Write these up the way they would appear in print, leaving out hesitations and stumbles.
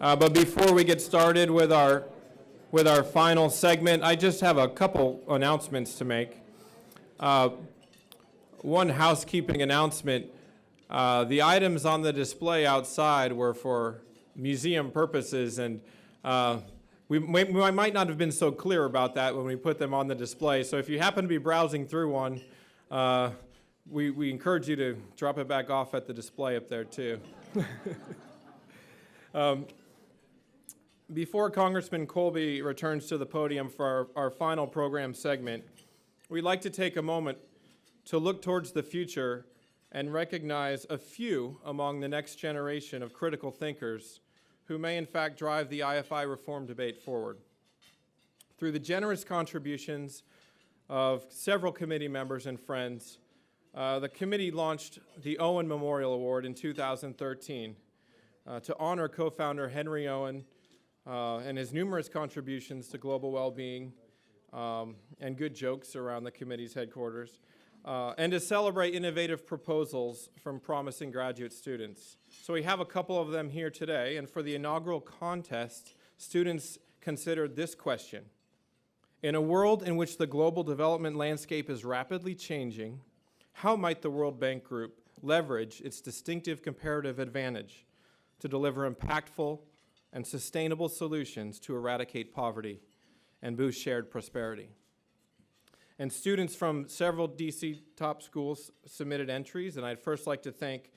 But before we get started with our final segment, I just have a couple announcements to make. One housekeeping announcement. The items on the display outside were for museum purposes, and we might not have been so clear about that when we put them on the display. So if you happen to be browsing through one, we encourage you to drop it back off at the display up there too. Before Congressman Colby returns to the podium for our final program segment, we'd like to take a moment to look towards the future and recognize a few among the next generation of critical thinkers who may in fact drive the IFI reform debate forward. Through the generous contributions of several committee members and friends, the committee launched the Owen Memorial Award in 2013 to honor co-founder Henry Owen and his numerous contributions to global well-being and good jokes around the committee's headquarters, and to celebrate innovative proposals from promising graduate students. So we have a couple of them here today, and for the inaugural contest, students considered this question. In a world in which the global development landscape is rapidly changing, how might the World Bank Group leverage its distinctive comparative advantage to deliver impactful and sustainable solutions to eradicate poverty and boost shared prosperity? And students from several DC top schools submitted entries, and I'd first like to thank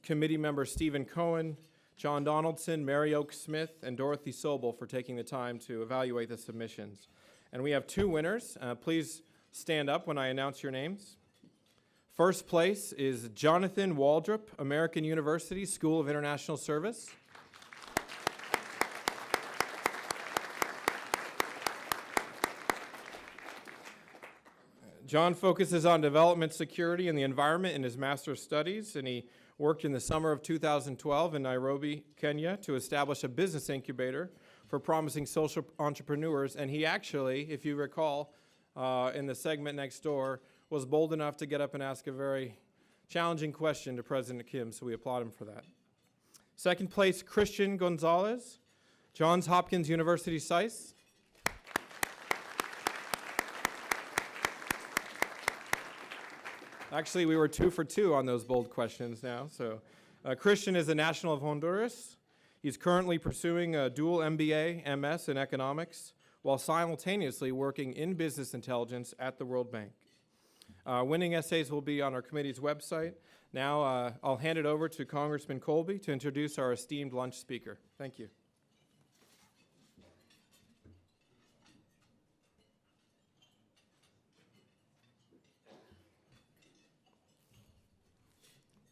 committee members Stephen Cohen, John Donaldson, Mary Oak Smith, and Dorothy Sobel for taking the time to evaluate the submissions. And we have two winners. Please stand up when I announce your names. First place is Jonathan Waldrop, American University School of International Service. John focuses on development security and the environment in his master's studies, and he worked in the summer of 2012 in Nairobi, Kenya, to establish a business incubator for promising social entrepreneurs. And he actually, if you recall, in the segment next door, was bold enough to get up and ask a very challenging question to President Kim, so we applaud him for that. Second place, Christian Gonzalez, Johns Hopkins University SAIS. Actually, we were 2 for 2 on those bold questions now. So Christian is a national of Honduras. He's currently pursuing a dual MBA, MS in economics, while simultaneously working in business intelligence at the World Bank. Winning essays will be on our committee's website. Now I'll hand it over to Congressman Colby to introduce our esteemed lunch speaker. Thank you.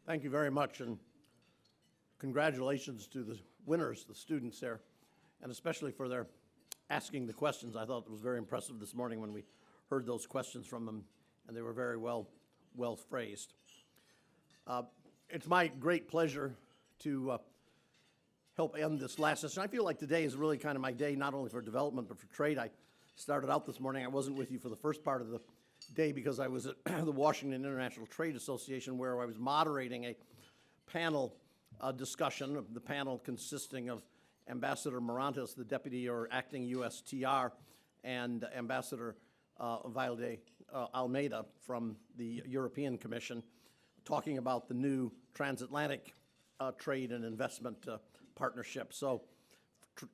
Thank you very much, and congratulations to the winners, the students there, and especially for their asking the questions. I thought it was very impressive this morning when we heard those questions from them, and they were very well phrased. It's my great pleasure to help end this last session. I feel like today is really kind of my day, not only for development, but for trade. I started out this morning. I wasn't with you for the first part of the day because I was at the Washington International Trade Association, where I was moderating a panel discussion, the panel consisting of Ambassador Morantes, the deputy or acting USTR, and Ambassador Valde Almeida from the European Commission, talking about the new transatlantic trade and investment partnership. So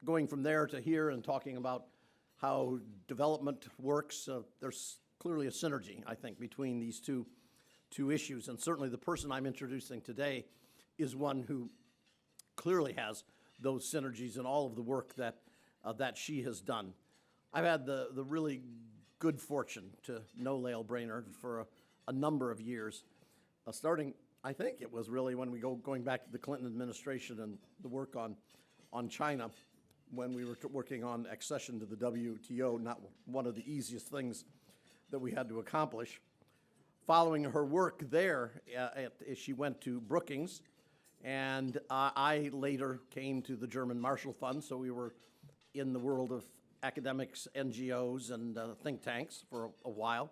going from there to here and talking about how development works, there's clearly a synergy, I think, between these two issues. And certainly the person I'm introducing today is one who clearly has those synergies in all of the work that she has done. I've had the really good fortune to know Lael Brainerd for a number of years, starting, I think it was really when going back to the Clinton administration and the work on China, when we were working on accession to the WTO, not one of the easiest things that we had to accomplish. Following her work there, she went to Brookings, and I later came to the German Marshall Fund, so we were in the world of academics, NGOs, and think tanks for a while.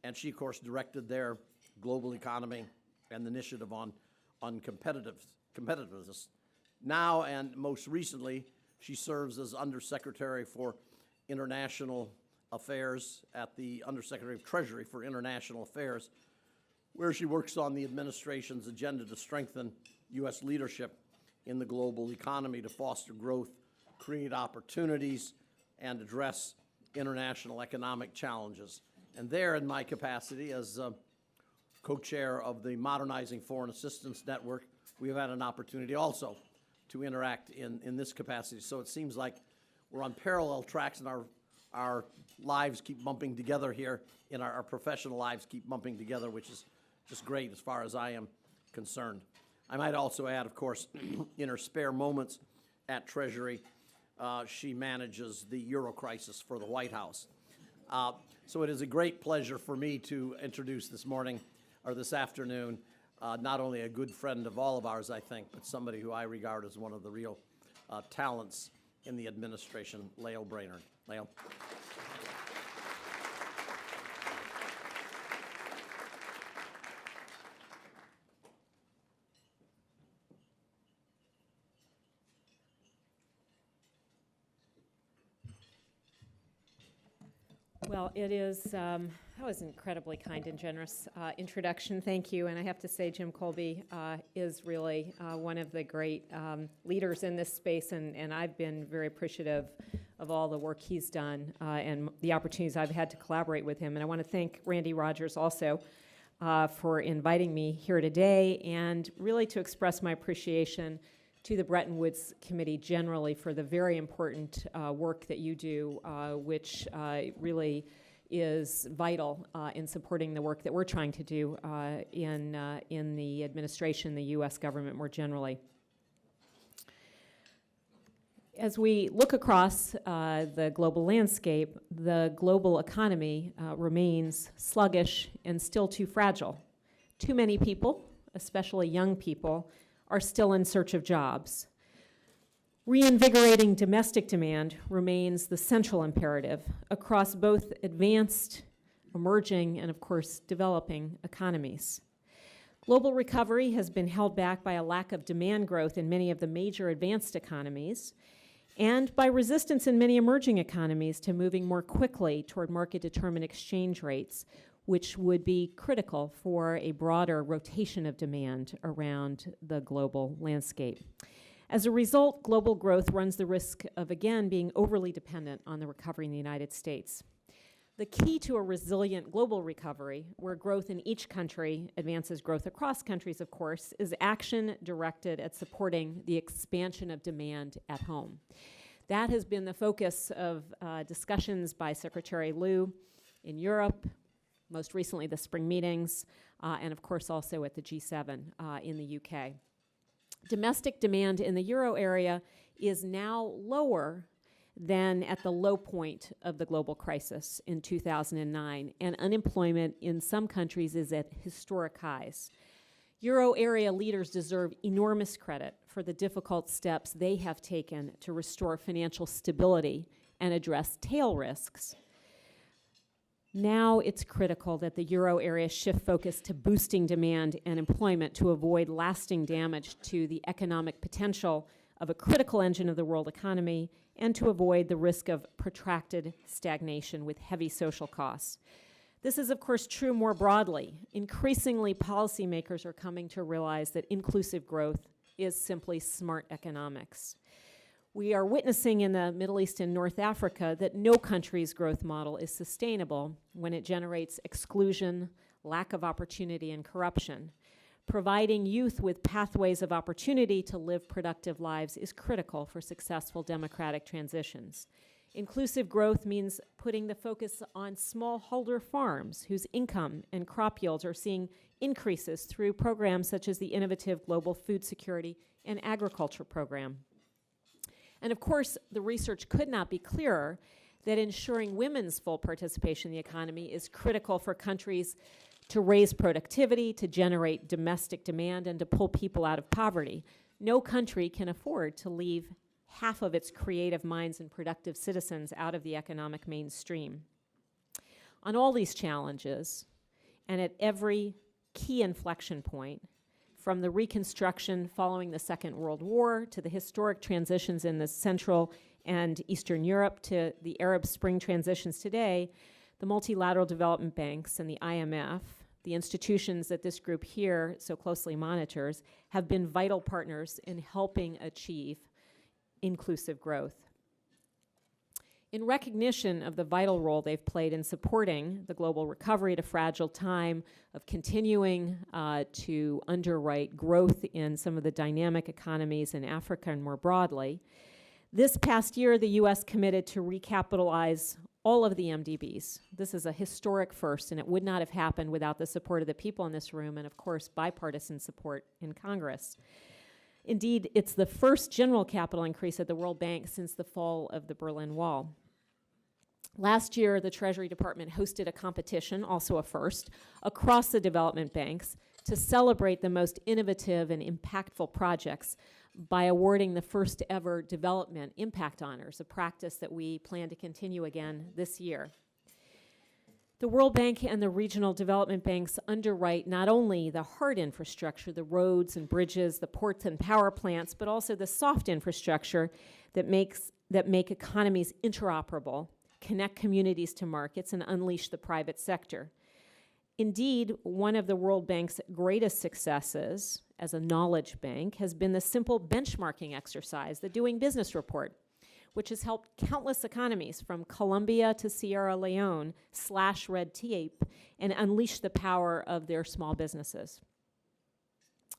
And she, of course, directed their global economy and the initiative on competitiveness Now, and most recently, she serves as Undersecretary for International Affairs at the Undersecretary of Treasury for International Affairs, where she works on the administration's agenda to strengthen U.S. leadership in the global economy to foster growth, create opportunities, and address international economic challenges. And there, in my capacity as co-chair of the Modernizing Foreign Assistance Network, we have had an opportunity also to interact in this capacity. So it seems like we're on parallel tracks, and our lives keep bumping together here, and our professional lives keep bumping together, which is just great as far as I am concerned. I might also add, of course, in her spare moments at Treasury, she manages the Euro crisis for the White House. So it is a great pleasure for me to introduce this morning, or this afternoon, not only a good friend of all of ours, I think, but somebody who I regard as one of the real talents in the administration, Lael Brainerd. Lael. Well, it is, that was an incredibly kind and generous introduction. Thank you. And I have to say, Jim Colby is really one of the great leaders in this space, and I've been very appreciative of all the work he's done and the opportunities I've had to collaborate with him. And I want to thank Randy Rogers also for inviting me here today, and really to express my appreciation to the Bretton Woods Committee generally for the very important work that you do, which really is vital in supporting the work that we're trying to do in the administration, the U.S. government more generally. As we look across the global landscape, the global economy remains sluggish and still too fragile. Too many people, especially young people, are still in search of jobs. Reinvigorating domestic demand remains the central imperative across both advanced, emerging, and of course, developing economies. Global recovery has been held back by a lack of demand growth in many of the major advanced economies, and by resistance in many emerging economies to moving more quickly toward market-determined exchange rates, which would be critical for a broader rotation of demand around the global landscape. As a result, global growth runs the risk of, again, being overly dependent on the recovery in the United States. The key to a resilient global recovery, where growth in each country advances growth across countries, of course, is action directed at supporting the expansion of demand at home. That has been the focus of discussions by Secretary Liu in Europe, most recently the spring meetings, and of course also at the G7 in the UK. Domestic demand in the euro area is now lower than at the low point of the global crisis in 2009, and unemployment in some countries is at historic highs. Euro area leaders deserve enormous credit for the difficult steps they have taken to restore financial stability and address tail risks. Now it's critical that the euro area shift focus to boosting demand and employment to avoid lasting damage to the economic potential of a critical engine of the world economy, and to avoid the risk of protracted stagnation with heavy social costs. This is, of course, true more broadly. Increasingly, policymakers are coming to realize that inclusive growth is simply smart economics. We are witnessing in the Middle East and North Africa that no country's growth model is sustainable when it generates exclusion, lack of opportunity, and corruption. Providing youth with pathways of opportunity to live productive lives is critical for successful democratic transitions. Inclusive growth means putting the focus on smallholder farms whose income and crop yields are seeing increases through programs such as the innovative Global Food Security and Agriculture Program. And of course, the research could not be clearer that ensuring women's full participation in the economy is critical for countries to raise productivity, to generate domestic demand, and to pull people out of poverty. No country can afford to leave half of its creative minds and productive citizens out of the economic mainstream. On all these challenges, and at every key inflection point, from the reconstruction following the Second World War to the historic transitions in the Central and Eastern Europe to the Arab Spring transitions today, the multilateral development banks and the IMF, the institutions that this group here so closely monitors, have been vital partners in helping achieve inclusive growth. In recognition of the vital role they've played in supporting the global recovery at a fragile time, of continuing to underwrite growth in some of the dynamic economies in Africa and more broadly, this past year the U.S. committed to recapitalize all of the MDBs. This is a historic first, and it would not have happened without the support of the people in this room and, of course, bipartisan support in Congress. Indeed, it's the first general capital increase at the World Bank since the fall of the Berlin Wall. Last year, the Treasury Department hosted a competition, also a first, across the development banks to celebrate the most innovative and impactful projects by awarding the first ever development impact honors, a practice that we plan to continue again this year. The World Bank and the regional development banks underwrite not only the hard infrastructure, the roads and bridges, the ports and power plants, but also the soft infrastructure that make economies interoperable, connect communities to markets, and unleash the private sector. Indeed, one of the World Bank's greatest successes as a knowledge bank has been the simple benchmarking exercise, the Doing Business Report, which has helped countless economies from Colombia to Sierra Leone slash red tape and unleash the power of their small businesses.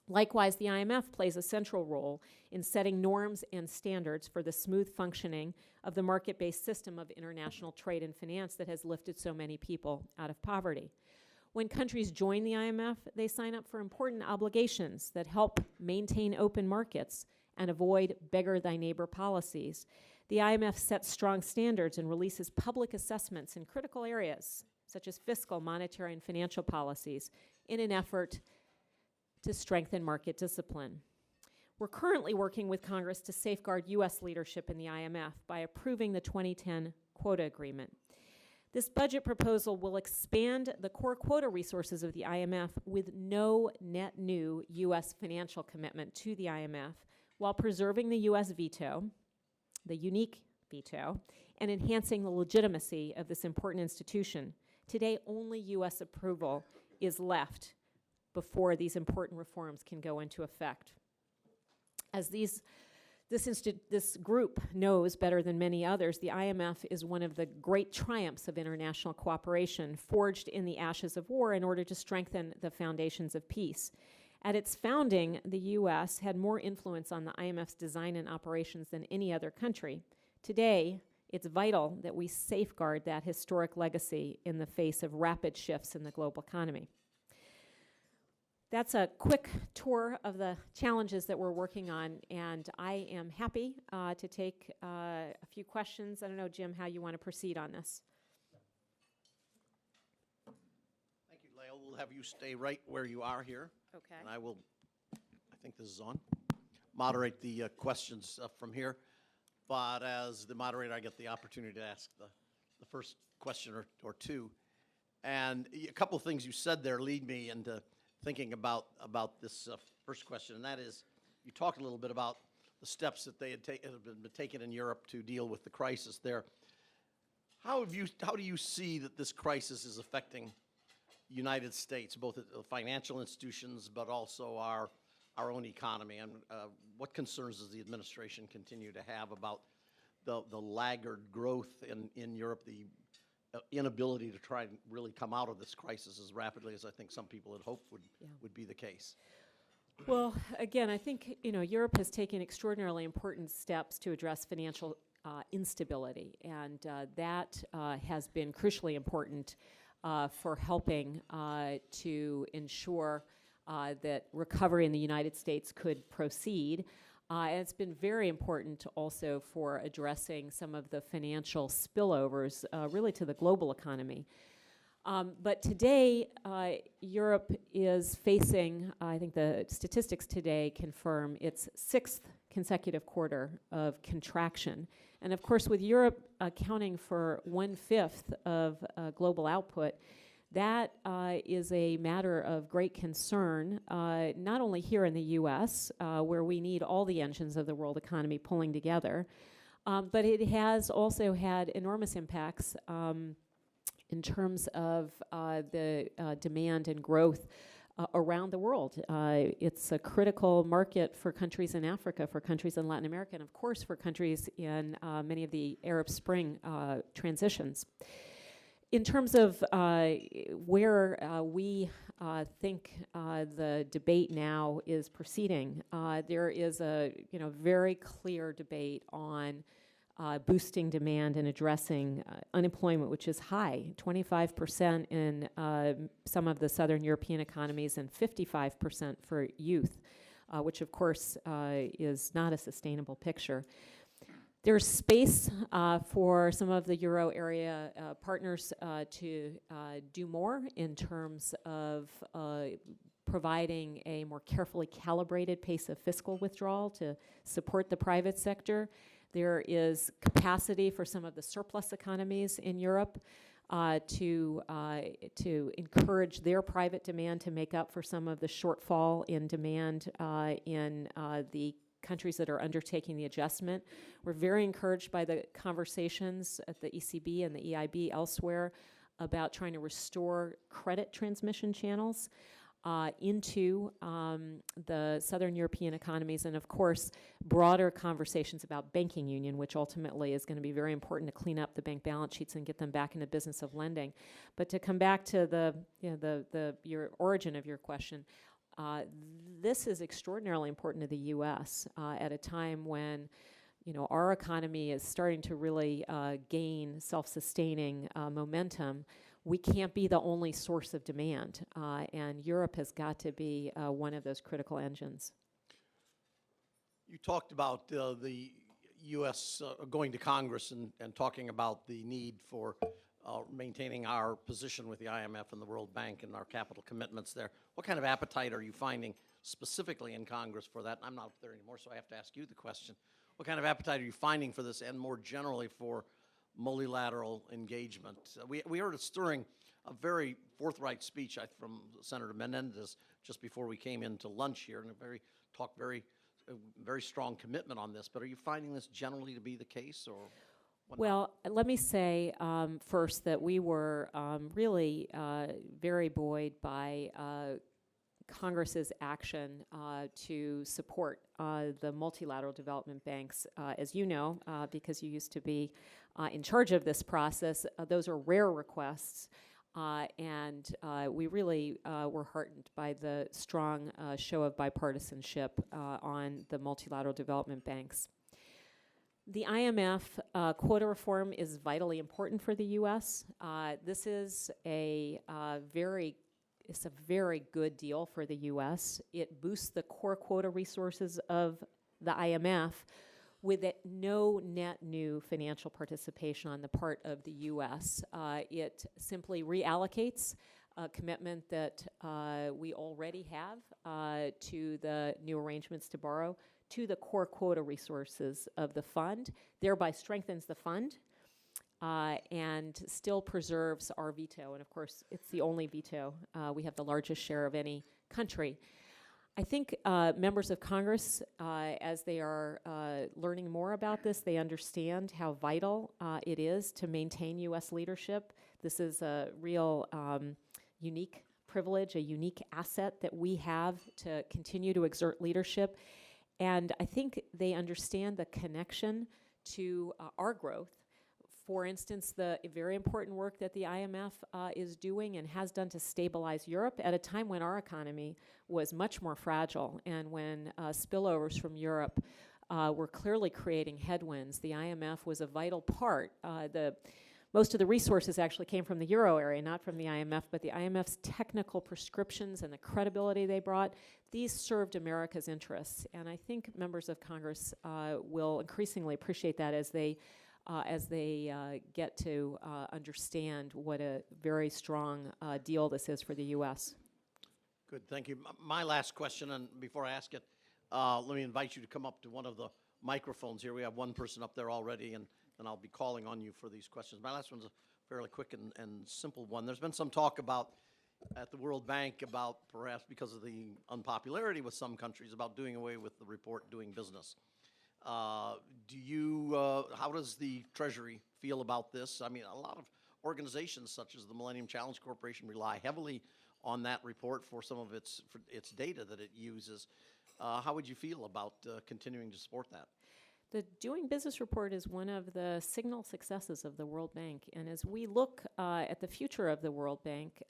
Likewise, the IMF plays a central role in setting norms and standards for the smooth functioning of the market-based system of international trade and finance that has lifted so many people out of poverty. When countries join the IMF, they sign up for important obligations that help maintain open markets and avoid beggar-thy-neighbor policies. The IMF sets strong standards and releases public assessments in critical areas, such as fiscal, monetary, and financial policies, in an effort to strengthen market discipline. We're currently working with Congress to safeguard U.S. leadership in the IMF by approving the 2010 quota agreement. This budget proposal will expand the core quota resources of the IMF with no net new U.S. financial commitment to the IMF, while preserving the U.S. veto, the unique veto, and enhancing the legitimacy of this important institution. Today, only U.S. approval is left before these important reforms can go into effect. As this group knows better than many others, the IMF is one of the great triumphs of international cooperation, forged in the ashes of war in order to strengthen the foundations of peace. At its founding, the U.S. had more influence on the IMF's design and operations than any other country. Today, it's vital that we safeguard that historic legacy in the face of rapid shifts in the global economy. That's a quick tour of the challenges that we're working on, and I am happy to take a few questions. I don't know, Jim, how you want to proceed on this. Thank you, Lael. We'll have you stay right where you are here. Okay. And I will, I think this is on, moderate the questions from here. But as the moderator, I get the opportunity to ask the first question or two. And a couple of things you said there lead me into thinking about this first question, and that is, you talked a little bit about the steps that have been taken in Europe to deal with the crisis there. How do you see that this crisis is affecting the United States, both the financial institutions, but also our own economy? And what concerns does the administration continue to have about the laggard growth in Europe, the inability to try and really come out of this crisis as rapidly as I think some people had hoped would be the case? Well, again, I think Europe has taken extraordinarily important steps to address financial instability, and that has been crucially important for helping to ensure that recovery in the United States could proceed. And it's been very important also for addressing some of the financial spillovers really to the global economy. But today, Europe is facing, I think the statistics today confirm, its sixth consecutive quarter of contraction. And of course, with Europe accounting for 1/5 of global output, That is a matter of great concern, not only here in the U.S., where we need all the engines of the world economy pulling together, but it has also had enormous impacts in terms of the demand and growth around the world. It's a critical market for countries in Africa, for countries in Latin America, and of course for countries in many of the Arab Spring transitions. In terms of where we think the debate now is proceeding, there is a very clear debate on boosting demand and addressing unemployment, which is high, 25% in some of the southern European economies and 55% for youth, which of course is not a sustainable picture. There's space for some of the euro area partners to do more in terms of providing a more carefully calibrated pace of fiscal withdrawal to support the private sector. There is capacity for some of the surplus economies in Europe to encourage their private demand to make up for some of the shortfall in demand in the countries that are undertaking the adjustment. We're very encouraged by the conversations at the ECB and the EIB elsewhere about trying to restore credit transmission channels into the southern European economies, and of course broader conversations about banking union, which ultimately is going to be very important to clean up the bank balance sheets and get them back in the business of lending. But to come back to your origin of your question, this is extraordinarily important to the U.S. At a time when our economy is starting to really gain self-sustaining momentum. We can't be the only source of demand, and Europe has got to be one of those critical engines. You talked about the U.S. Going to Congress and talking about the need for maintaining our position with the IMF and the World Bank and our capital commitments there. What kind of appetite are you finding specifically in Congress for that? I'm not up there anymore, so I have to ask you the question. What kind of appetite are you finding for this and more generally for multilateral engagement? We heard a very forthright speech from Senator Menendez just before we came into lunch here, and a very strong commitment on this. But are you finding this generally to be the case, or? Well, let me say first that we were really very buoyed by Congress's action to support the multilateral development banks. As you know, because you used to be in charge of this process, those are rare requests, and we really were heartened by the strong show of bipartisanship on the multilateral development banks. The IMF quota reform is vitally important for the U.S. This is it's a very good deal for the U.S. It boosts the core quota resources of the IMF with no net new financial participation on the part of the U.S. It simply reallocates a commitment that we already have to the new arrangements to borrow to the core quota resources of the fund, thereby strengthens the fund and still preserves our veto. And of course, it's the only veto. We have the largest share of any country. I think members of Congress, as they are learning more about this, they understand how vital it is to maintain U.S. leadership. This is a real unique privilege, a unique asset that we have to continue to exert leadership. And I think they understand the connection to our growth. For instance, the very important work that the IMF is doing and has done to stabilize Europe at a time when our economy was much more fragile and when spillovers from Europe were clearly creating headwinds. The IMF was a vital part. Most of the resources actually came from the euro area, not from the IMF, but the IMF's technical prescriptions and the credibility they brought, these served America's interests. And I think members of Congress will increasingly appreciate that as they get to understand what a very strong deal this is for the U.S. Good, thank you. My last question, and before I ask it, let me invite you to come up to one of the microphones here. We have one person up there already, and I'll be calling on you for these questions. My last one's a fairly quick and simple one. There's been some talk about, at the World Bank, about perhaps because of the unpopularity with some countries, about doing away with the report doing business. How does the Treasury feel about this? I mean, a lot of organizations such as the Millennium Challenge Corporation rely heavily on that report for some of its data that it uses. How would you feel about continuing to support that? The Doing Business report is one of the signal successes of the World Bank. And as we look at the future of the World Bank,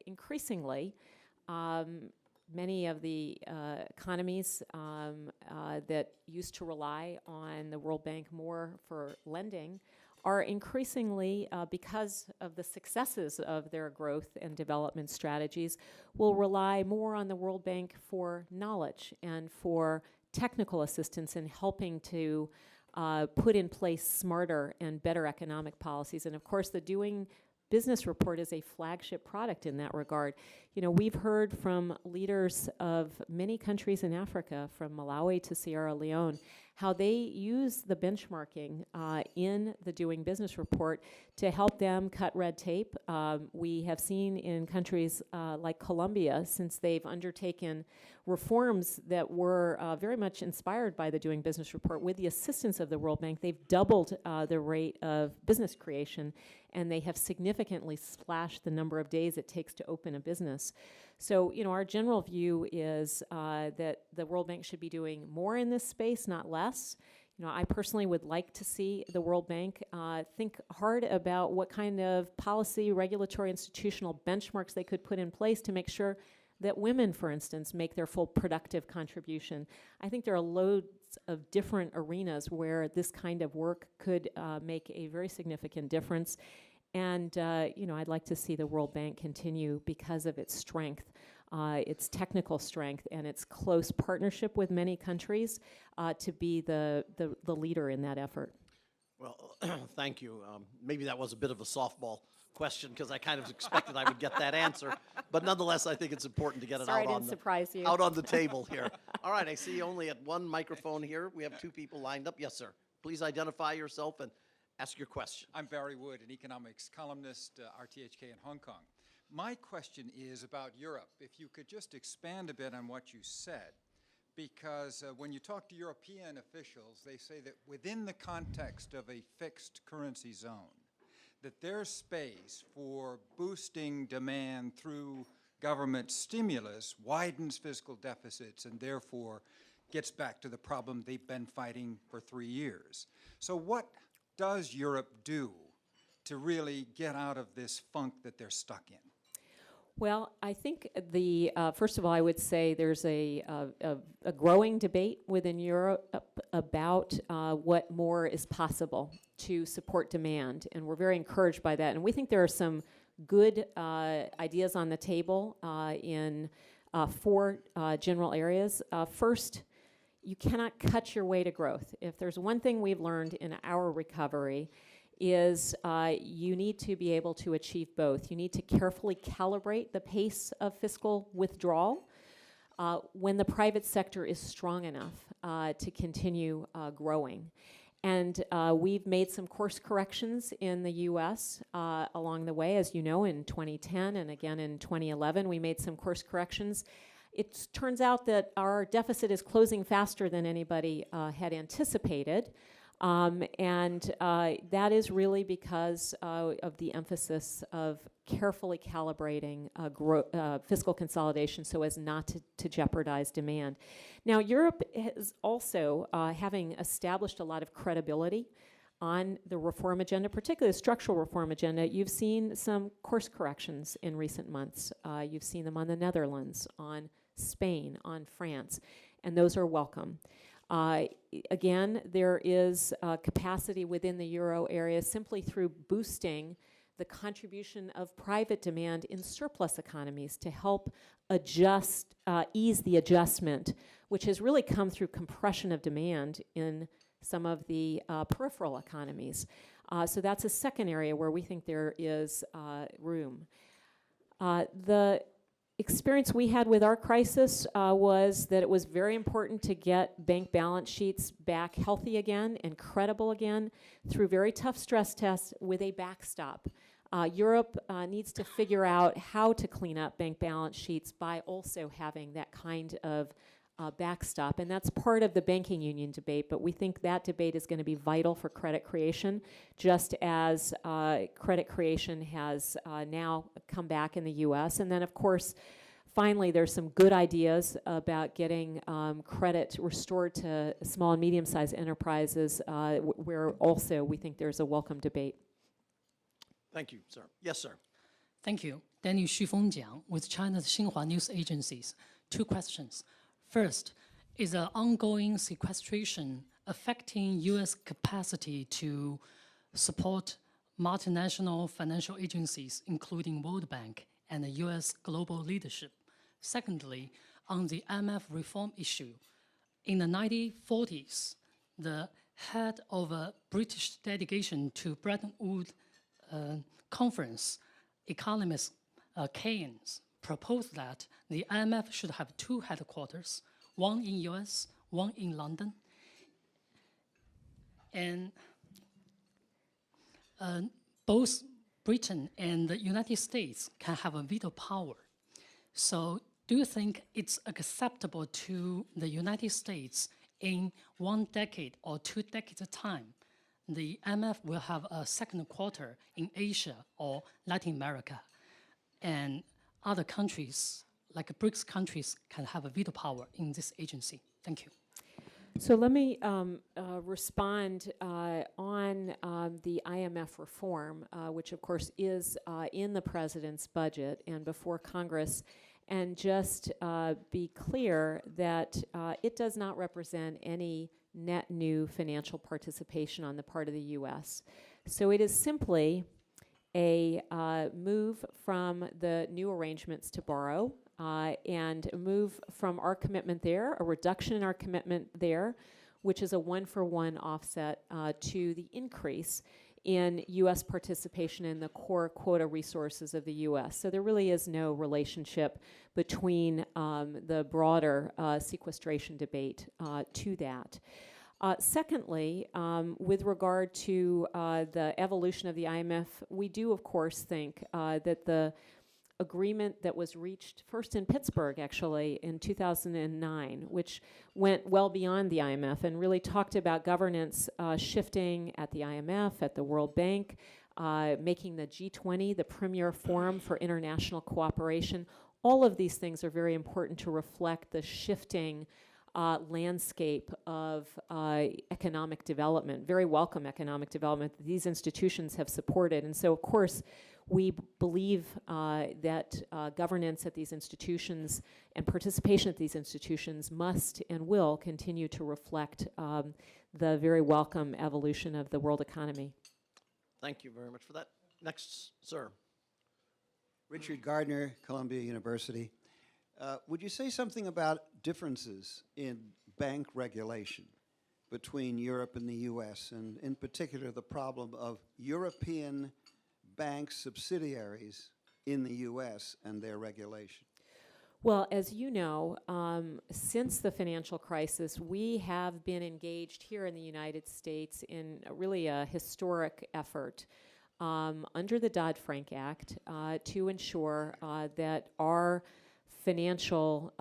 increasingly, many of the economies that used to rely on the World Bank more for lending are increasingly, because of the successes of their growth and development strategies, will rely more on the World Bank for knowledge and for technical assistance in helping to put in place smarter and better economic policies. And of course, the Doing Business report is a flagship product in that regard. You know, we've heard from leaders of many countries in Africa, from Malawi to Sierra Leone, how they use the benchmarking in the Doing Business report to help them cut red tape. We have seen in countries like Colombia, since they've undertaken reforms that were very much inspired by the Doing Business report, with the assistance of the World Bank, they've doubled the rate of business creation, and they have significantly slashed the number of days it takes to open a business. So, you know, our general view is that the World Bank should be doing more in this space, not less. You know, I personally would like to see the World Bank think hard about what kind of policy, regulatory, institutional benchmarks they could put in place to make sure that women, for instance, make their full productive contribution. I think there are loads of different arenas where this kind of work could make a very significant difference. And, you know, I'd like to see the World Bank continue because of its strength, its technical strength, and its close partnership with many countries to be the leader in that effort. Well, thank you. Maybe that was a bit of a softball question, because I kind of expected I would get that answer. But nonetheless, I think it's important to get it Sorry, out I on didn't surprise you. out on the table here. All right, I see only at one microphone here. We have two people lined up. Yes, sir. Please identify yourself and ask your question. I'm Barry Wood, an economics columnist, RTHK in Hong Kong. My question is about Europe. If you could just expand a bit on what you said, because when you talk to European officials, they say that within the context of a fixed currency zone, that there's space for boosting demand through government stimulus widens fiscal deficits and therefore gets back to the problem they've been fighting for 3 years. So what does Europe do to really get out of this funk that they're stuck in? Well, I think first of all, I would say there's a growing debate within Europe about what more is possible to support demand, and we're very encouraged by that. And we think there are some good ideas on the table in 4 general areas. First, you cannot cut your way to growth. If there's one thing we've learned in our recovery, is you need to be able to achieve both. You need to carefully calibrate the pace of fiscal withdrawal when the private sector is strong enough to continue growing. And we've made some course corrections in the U.S. Along the way. As you know, in 2010 and again in 2011, we made some course corrections. It turns out that our deficit is closing faster than anybody had anticipated. And that is really because of the emphasis of carefully calibrating fiscal consolidation so as not to jeopardize demand. Now, Europe is also, having established a lot of credibility on the reform agenda, particularly the structural reform agenda, you've seen some course corrections in recent months. You've seen them on the Netherlands, on Spain, on France, and those are welcome. Again, there is capacity within the euro area simply through boosting the contribution of private demand in surplus economies to help adjust, ease the adjustment, which has really come through compression of demand in some of the peripheral economies. So that's a second area where we think there is room. The experience we had with our crisis was that it was very important to get bank balance sheets back healthy again and credible again through very tough stress tests with a backstop. Europe needs to figure out how to clean up bank balance sheets by also having that kind of backstop. And that's part of the banking union debate, but we think that debate is going to be vital for credit creation, just as credit creation has now come back in the US. And then, of course, finally, there's some good ideas about getting credit restored to small and medium-sized enterprises, where also we think there's a welcome debate. Thank you, sir. Yes, sir. Thank you. Daniel Xufeng Jiang with China's Xinhua News Agencies. 2 questions. First, is the ongoing sequestration affecting U.S. capacity to support multinational financial agencies, including World Bank and the U.S. global leadership? Secondly, on the IMF reform issue, in the 1940s, the head of a British delegation to Bretton Woods conference, economist Keynes, proposed that the IMF should have 2 headquarters, one in US, one in London. And both Britain and the United States can have a veto power. So do you think it's acceptable to the United States in 1 decade or 2 decades time, the IMF will have a second quarter in Asia or Latin America, and other countries, like BRICS countries, can have a veto power in this agency? Thank you. So let me respond on the IMF reform, which of course is in the president's budget and before Congress, and just be clear that it does not represent any net new financial participation on the part of the U.S. So it is simply a move from the new arrangements to borrow and a move from our commitment there, a reduction in our commitment there, which is a 1-for-1 offset to the increase in U.S. participation in the core quota resources of the U.S. So there really is no relationship between the broader sequestration debate to that. Secondly, with regard to the evolution of the IMF, we do, of course, think that the agreement that was reached first in Pittsburgh, actually, in 2009, which went well beyond the IMF and really talked about governance shifting at the IMF, at the World Bank, making the G20 the premier forum for international cooperation. All of these things are very important to reflect the shifting landscape of economic development, very welcome economic development that these institutions have supported. And so, of course, we believe that governance at these institutions and participation at these institutions must and will continue to reflect the very welcome evolution of the world economy. Thank you very much for that. Next, sir. Richard Gardner, Columbia University. Would you say something about differences in bank regulation between Europe and the U.S., and in particular the problem of European bank subsidiaries in the U.S. and their regulation? Well, as you know, since the financial crisis, we have been engaged here in the United States in really a historic effort under the Dodd-Frank Act to ensure that our financial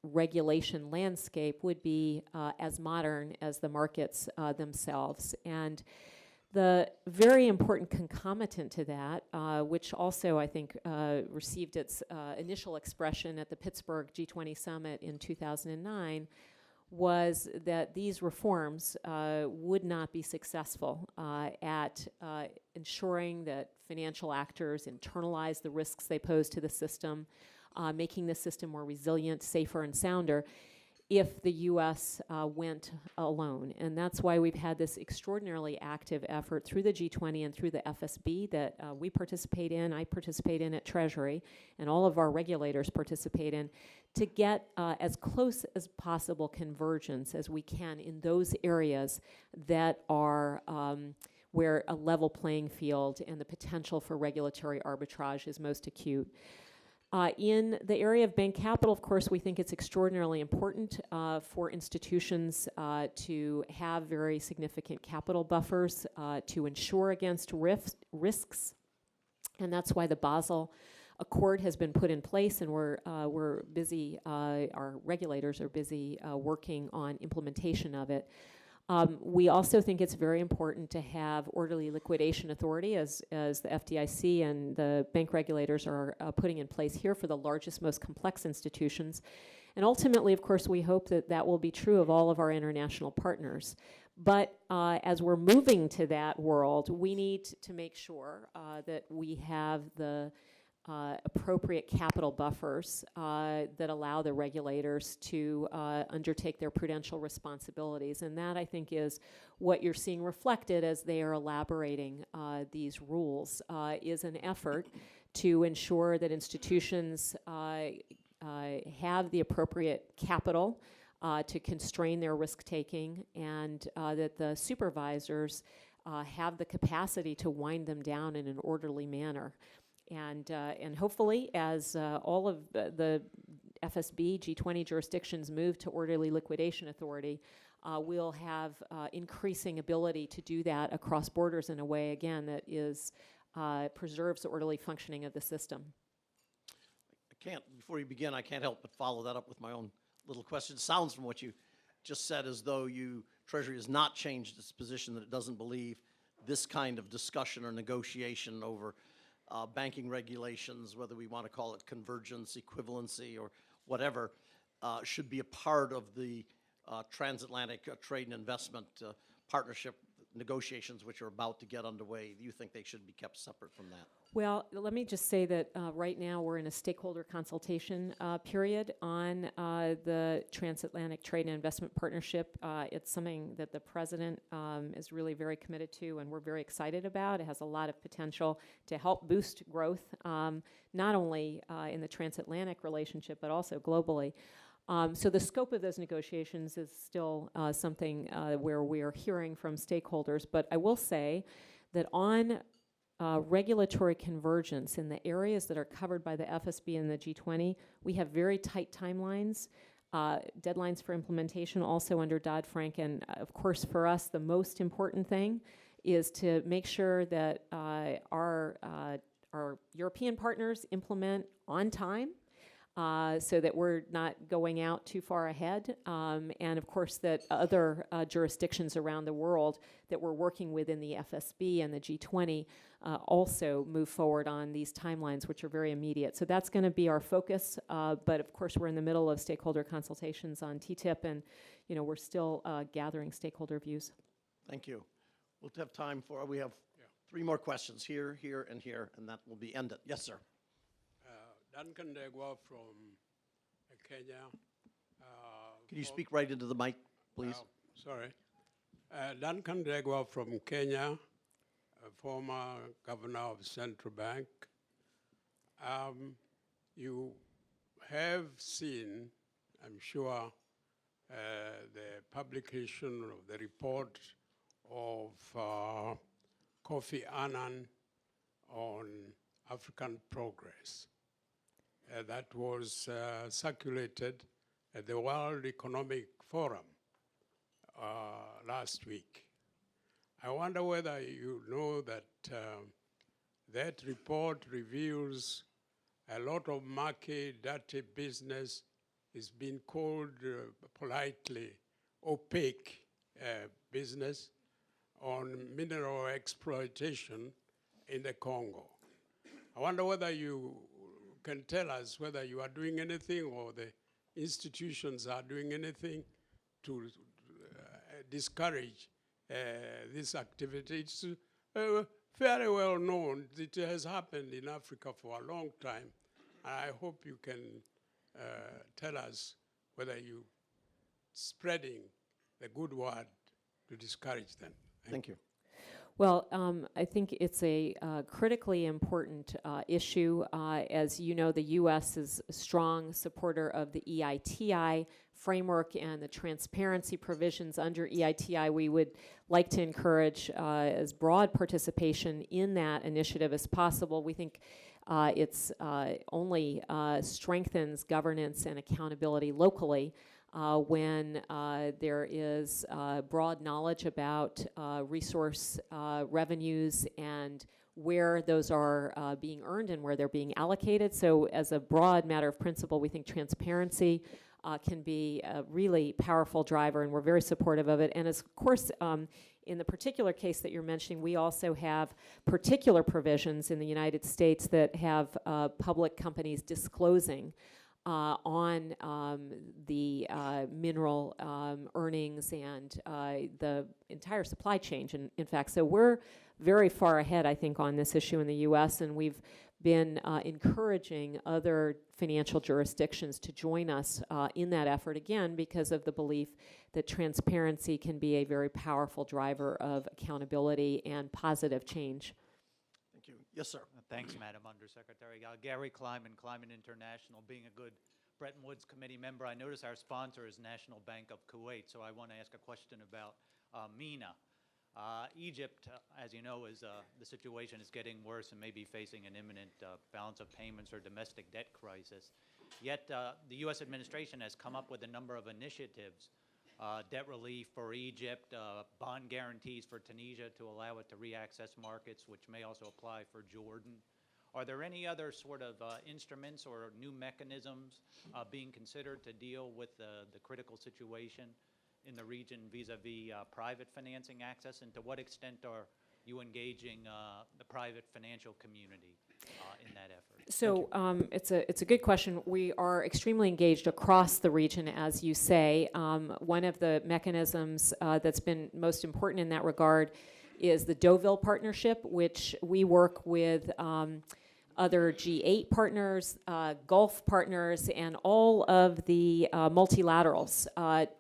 regulation landscape would be as modern as the markets themselves. And the very important concomitant to that, which also I think received its initial expression at the Pittsburgh G20 summit in 2009, was that these reforms would not be successful at ensuring that financial actors internalize the risks they pose to the system, making the system more resilient, safer, and sounder, if the U.S. Went alone. And that's why we've had this extraordinarily active effort through the G20 and through the FSB that we participate in, I participate in at Treasury, and all of our regulators participate in, to get as close as possible convergence as we can in those areas that are where a level playing field and the potential for regulatory arbitrage is most acute. In the area of bank capital, of course, we think it's extraordinarily important for institutions to have very significant capital buffers to insure against risks And that's why the Basel Accord has been put in place, and we're busy, our regulators are busy working on implementation of it. We also think it's very important to have orderly liquidation authority, as the FDIC and the bank regulators are putting in place here for the largest, most complex institutions. And ultimately, of course, we hope that that will be true of all of our international partners. But as we're moving to that world, we need to make sure that we have the appropriate capital buffers that allow the regulators to undertake their prudential responsibilities. And that, I think, is what you're seeing reflected as they are elaborating these rules, is an effort to ensure that institutions have the appropriate capital to constrain their risk-taking, and that the supervisors have the capacity to wind them down in an orderly manner. And hopefully, as all of the FSB, G20 jurisdictions move to orderly liquidation authority, we'll have increasing ability to do that across borders in a way, again, that is preserves the orderly functioning of the system. Before you begin, I can't help but follow that up with my own little question. It sounds from what you just said as though Treasury has not changed its position, that it doesn't believe this kind of discussion or negotiation over banking regulations, whether we want to call it convergence, equivalency, or whatever, should be a part of the transatlantic trade and investment partnership negotiations which are about to get underway. Do you think they should be kept separate from that? Well, let me just say that right now we're in a stakeholder consultation period on the Transatlantic Trade and Investment Partnership. It's something that the President is really very committed to, and we're very excited about. It has a lot of potential to help boost growth, not only in the transatlantic relationship, but also globally. So the scope of those negotiations is still something where we are hearing from stakeholders. But I will say that on regulatory convergence in the areas that are covered by the FSB and the G20, we have very tight timelines, deadlines for implementation also under Dodd-Frank. And of course, for us, the most important thing is to make sure that our European partners implement on time, so that we're not going out too far ahead, and of course that other jurisdictions around the world that we're working with in the FSB and the G20 also move forward on these timelines, which are very immediate. So that's going to be our focus, but of course we're in the middle of stakeholder consultations on TTIP, and we're still gathering stakeholder views. Thank you. We'll have time for, we have 3 more questions, here, here, and here, and that will be ended. Yes, sir. Duncan Degwa from Kenya. Can you speak right into the mic, please? Sorry. Duncan Degwa from Kenya, a former governor of Central Bank. You have seen, I'm sure, the publication of the report of Kofi Annan on African progress. That was circulated at the World Economic Forum last week. I wonder whether you know that that report reveals a lot of murky, dirty business is being called politely opaque business on mineral exploitation in the Congo. I wonder whether you can tell us whether you are doing anything or the institutions are doing anything to discourage this activity. It's very well known. It has happened in Africa for a long time. I hope you can tell us whether you're spreading the good word to discourage them. Thank you. Well, I think it's a critically important issue. As you know, the U.S. is a strong supporter of the EITI framework and the transparency provisions under EITI. We would like to encourage as broad participation in that initiative as possible. We think it's only strengthens governance and accountability locally. when there is broad knowledge about resource revenues and where those are being earned and where they're being allocated. So as a broad matter of principle, we think transparency can be a really powerful driver, and we're very supportive of it. And of course, in the particular case that you're mentioning, we also have particular provisions in the United States that have public companies disclosing on the mineral earnings and the entire supply chain, in fact. So we're very far ahead, I think, on this issue in the U.S., and we've been encouraging other financial jurisdictions to join us in that effort, again, because of the belief that transparency can be a very powerful driver of accountability and positive change. Thank you. Yes, sir. Thanks, Madam Undersecretary. Gary Kleiman, Kleiman International. Being a good Bretton Woods committee member, I notice our sponsor is National Bank of Kuwait, so I want to ask a question about MENA. Egypt, as you know, is the situation is getting worse and may be facing an imminent balance of payments or domestic debt crisis. Yet the U.S. administration has come up with a number of initiatives, debt relief for Egypt, bond guarantees for Tunisia to allow it to re-access markets, which may also apply for Jordan. Are there any other sort of instruments or new mechanisms being considered to deal with the critical situation in the region vis-a-vis private financing access, and to what extent are you engaging the private financial community in that effort? So it's a good question. We are extremely engaged across the region, as you say. One of the mechanisms that's been most important in that regard is the Deauville Partnership, which we work with other G8 partners, Gulf partners, and all of the multilaterals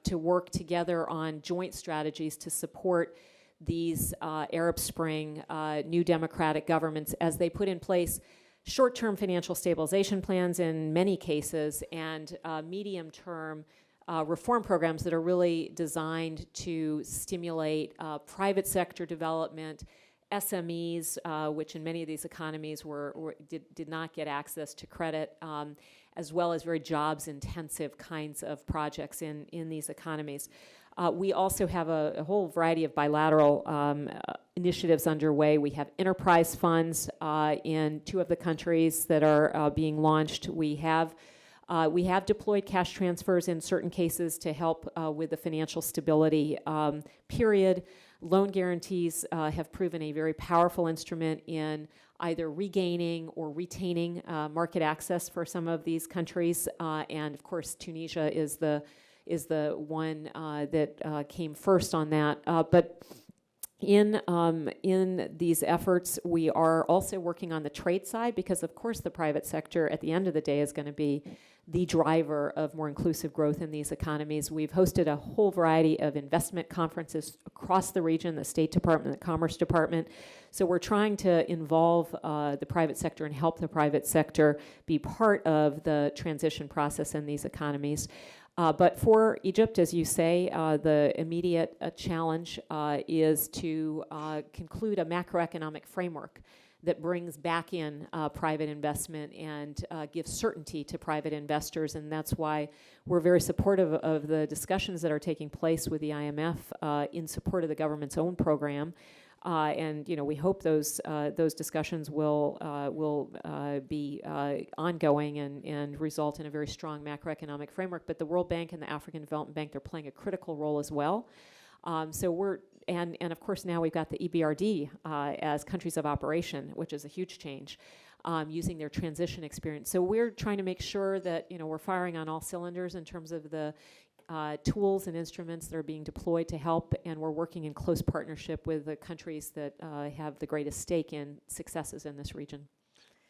to work together on joint strategies to support these Arab Spring new democratic governments as they put in place short-term financial stabilization plans in many cases and medium-term reform programs that are really designed to stimulate private sector development, SMEs, which in many of these economies did not get access to credit, as well as very jobs-intensive kinds of projects in these economies. We also have a whole variety of bilateral initiatives underway. We have enterprise funds in 2 of the countries that are being launched. We have deployed cash transfers in certain cases to help with the financial stability period. Loan guarantees have proven a very powerful instrument in either regaining or retaining market access for some of these countries. And of course, Tunisia is the one that came first on that. But in these efforts, we are also working on the trade side because, of course, the private sector at the end of the day is going to be the driver of more inclusive growth in these economies. We've hosted a whole variety of investment conferences across the region, the State Department, the Commerce Department. So we're trying to involve the private sector and help the private sector be part of the transition process in these economies. But for Egypt, as you say, the immediate challenge is to conclude a macroeconomic framework that brings back in private investment and gives certainty to private investors. And that's why we're very supportive of the discussions that are taking place with the IMF in support of the government's own program. And we hope those discussions will be ongoing and result in a very strong macroeconomic framework. But the World Bank and the African Development Bank, they're playing a critical role as well. And of course now we've got the EBRD as countries of operation, which is a huge change, using their transition experience. So we're trying to make sure that we're firing on all cylinders in terms of the tools and instruments that are being deployed to help, and we're working in close partnership with the countries that have the greatest stake in successes in this region.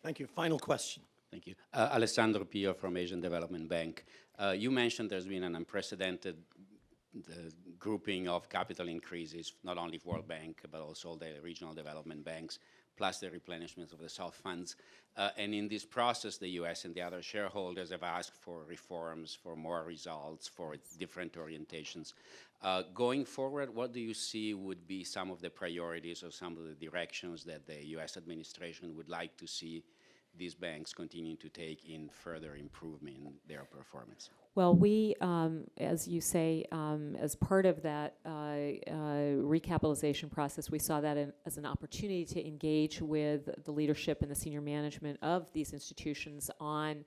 Thank you. Final question. Thank you. Alessandro Pio from Asian Development Bank. You mentioned there's been an unprecedented grouping of capital increases, not only for World Bank, but also the regional development banks, plus the replenishment of the soft funds. And in this process, the U.S. and the other shareholders have asked for reforms, for more results, for different orientations. Going forward, what do you see would be some of the priorities or some of the directions that the U.S. administration would like to see these banks continue to take in further improvement in their performance? Well, we, as you say, as part of that recapitalization process, we saw that as an opportunity to engage with the leadership and the senior management of these institutions on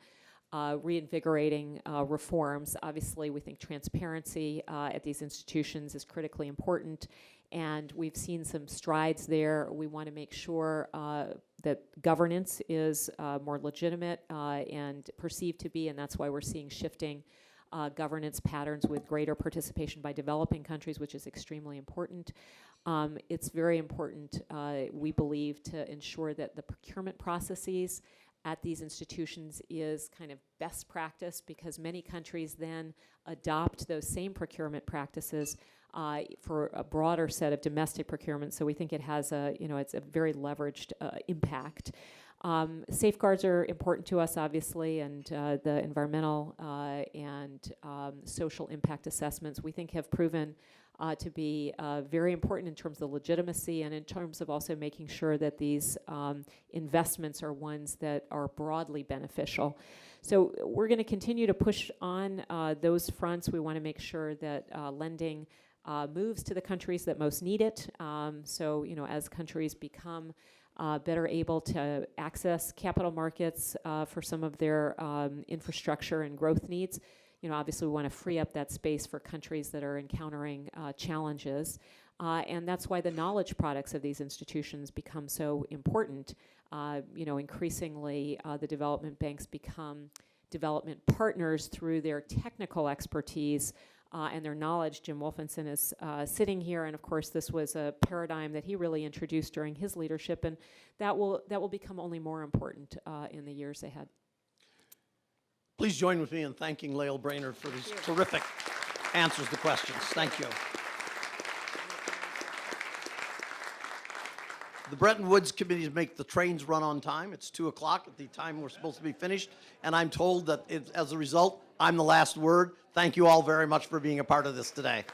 reinvigorating reforms. Obviously, we think transparency at these institutions is critically important, and we've seen some strides there. We want to make sure that governance is more legitimate and perceived to be, and that's why we're seeing shifting governance patterns with greater participation by developing countries, which is extremely important. It's very important, we believe, to ensure that the procurement processes at these institutions is kind of best practice, because many countries then adopt those same procurement practices for a broader set of domestic procurement. So we think it has a, it's a very leveraged impact. Safeguards are important to us, obviously, and the environmental and social impact assessments we think have proven to be very important in terms of legitimacy and in terms of also making sure that these investments are ones that are broadly beneficial. So we're going to continue to push on those fronts. We want to make sure that lending moves to the countries that most need it. So, as countries become better able to access capital markets for some of their infrastructure and growth needs, obviously we want to free up that space for countries that are encountering challenges. And that's why the knowledge products of these institutions become so important. Increasingly, the development banks become development partners through their technical expertise and their knowledge. Jim Wolfenson is sitting here, and of course this was a paradigm that he really introduced during his leadership, and that will become only more important in the years ahead. Please join with me in thanking Lael Brainerd for these terrific answers to questions. Thank you. The Bretton Woods committees make the trains run on time. It's 2 o'clock at the time we're supposed to be finished, and I'm told that as a result, I'm the last word. Thank you all very much for being a part of this today.